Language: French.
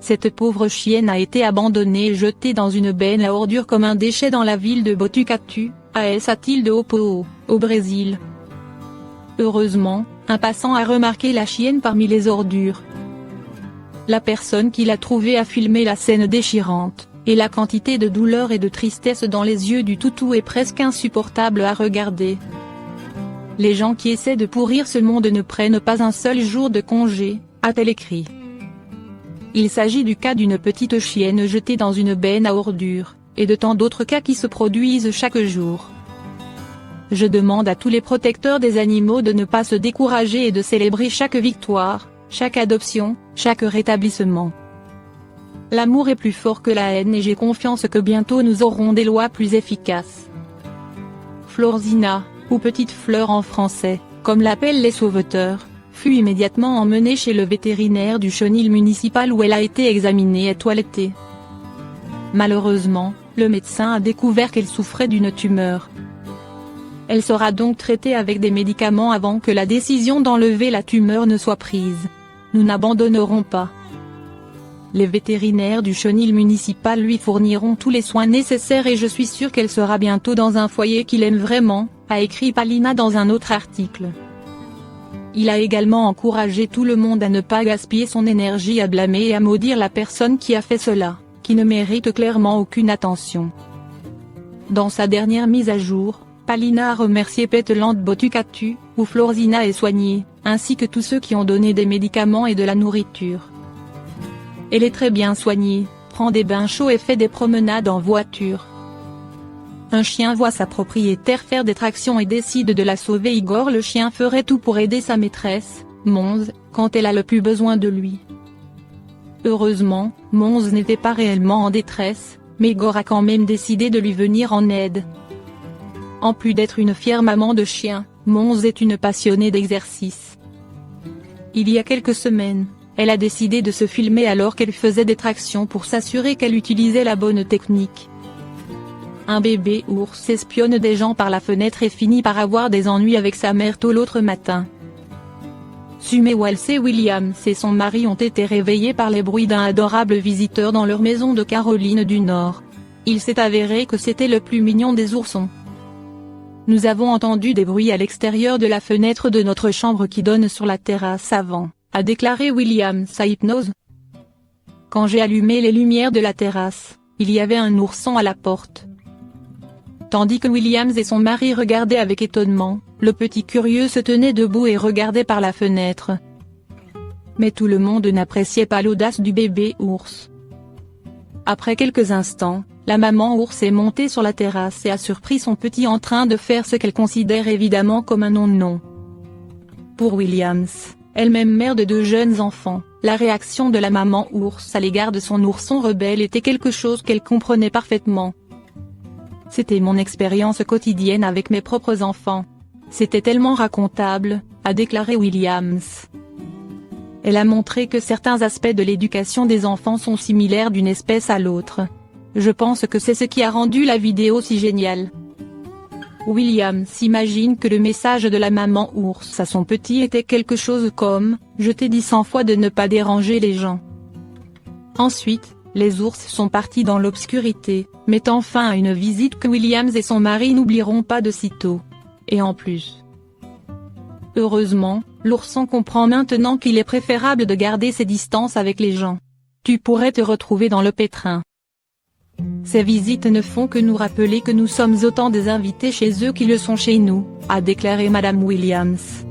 Cette pauvre chienne a été abandonnée et jetée dans une benne à ordures comme un déchet dans la ville de Botucatu, à Sao, au Brésil. Heureusement, un passant a remarqué la chienne parmi les ordures. La personne qui l'a trouvée a filmé la scène déchirante, et la quantité de douleur et de tristesse dans les yeux du toutou est presque insupportable à regarder. Les gens qui essaient de pourrir ce monde ne prennent pas un seul jour de congé, a-t-elle écrit. Il s'agit du cas d'une petite chienne jetée dans une benne à ordures, et de tant d'autres cas qui se produisent chaque jour. Je demande à tous les protecteurs des animaux de ne pas se décourager et de célébrer chaque victoire, chaque adoption, chaque rétablissement. L'amour est plus fort que la haine et j'ai confiance que bientôt nous aurons des lois plus efficaces. Florzina, ou Petite Fleur en français, comme l'appellent les sauveteurs, fut immédiatement emmenée chez le vétérinaire du chenil municipal où elle a été examinée et toilettée. Malheureusement, le médecin a découvert qu'elle souffrait d'une tumeur. Elle sera donc traitée avec des médicaments avant que la décision d'enlever la tumeur ne soit prise. Nous n'abandonnerons pas. Les vétérinaires du chenil municipal lui fourniront tous les soins nécessaires et je suis sûre qu'elle sera bientôt dans un foyer qu'il aime vraiment, a écrit Palina dans un autre article. Il a également encouragé tout le monde à ne pas gaspiller son énergie à blâmer et à maudire la personne qui a fait cela, qui ne mérite clairement aucune attention. Dans sa dernière mise à jour, Palina a remercié Petland Botucatu, où Florzina est soignée, ainsi que tous ceux qui ont donné des médicaments et de la nourriture. Elle est très bien soignée, prend des bains chauds et fait des promenades en voiture. Un chien voit sa propriétaire faire des tractions et décide de la sauver. Igor le chien ferait tout pour aider sa maîtresse, Monz, quand elle a le plus besoin de lui. Heureusement, Monz n'était pas réellement en détresse, mais Igor a quand même décidé de lui venir en aide. En plus d'être une fière maman de chien, Monz est une passionnée d'exercice. Il y a quelques semaines, elle a décidé de se filmer alors qu'elle faisait des tractions pour s'assurer qu'elle utilisait la bonne technique. Un bébé ours espionne des gens par la fenêtre et finit par avoir des ennuis avec sa mère tôt l'autre matin. Sumé Walsey Williams et son mari ont été réveillés par les bruits d'un adorable visiteur dans leur maison de Caroline du Nord. Il s'est avéré que c'était le plus mignon des oursons. Nous avons entendu des bruits à l'extérieur de la fenêtre de notre chambre qui donne sur la terrasse avant, a déclaré Williams à Hypnose. Quand j'ai allumé les lumières de la terrasse, il y avait un ourson à la porte. Tandis que Williams et son mari regardaient avec étonnement, le petit curieux se tenait debout et regardait par la fenêtre. Mais tout le monde n'appréciait pas l'audace du bébé ours. Après quelques instants, la maman ours est montée sur la terrasse et a surpris son petit en train de faire ce qu'elle considère évidemment comme un non-non. Pour Williams, elle-même mère de 2 jeunes enfants, la réaction de la maman ours à l'égard de son ourson rebelle était quelque chose qu'elle comprenait parfaitement. C'était mon expérience quotidienne avec mes propres enfants. C'était tellement racontable, a déclaré Williams. Elle a montré que certains aspects de l'éducation des enfants sont similaires d'une espèce à l'autre. Je pense que c'est ce qui a rendu la vidéo si géniale. Williams s'imagine que le message de la maman ours à son petit était quelque chose comme « Je t'ai dit 100 fois de ne pas déranger les gens ». Ensuite, les ours sont partis dans l'obscurité, mettant fin à une visite que Williams et son mari n'oublieront pas de sitôt. Et en plus. Heureusement, l'ourson comprend maintenant qu'il est préférable de garder ses distances avec les gens. Tu pourrais te retrouver dans le pétrin. Ces visites ne font que nous rappeler que nous sommes autant des invités chez eux qui le sont chez nous, a déclaré Madame Williams.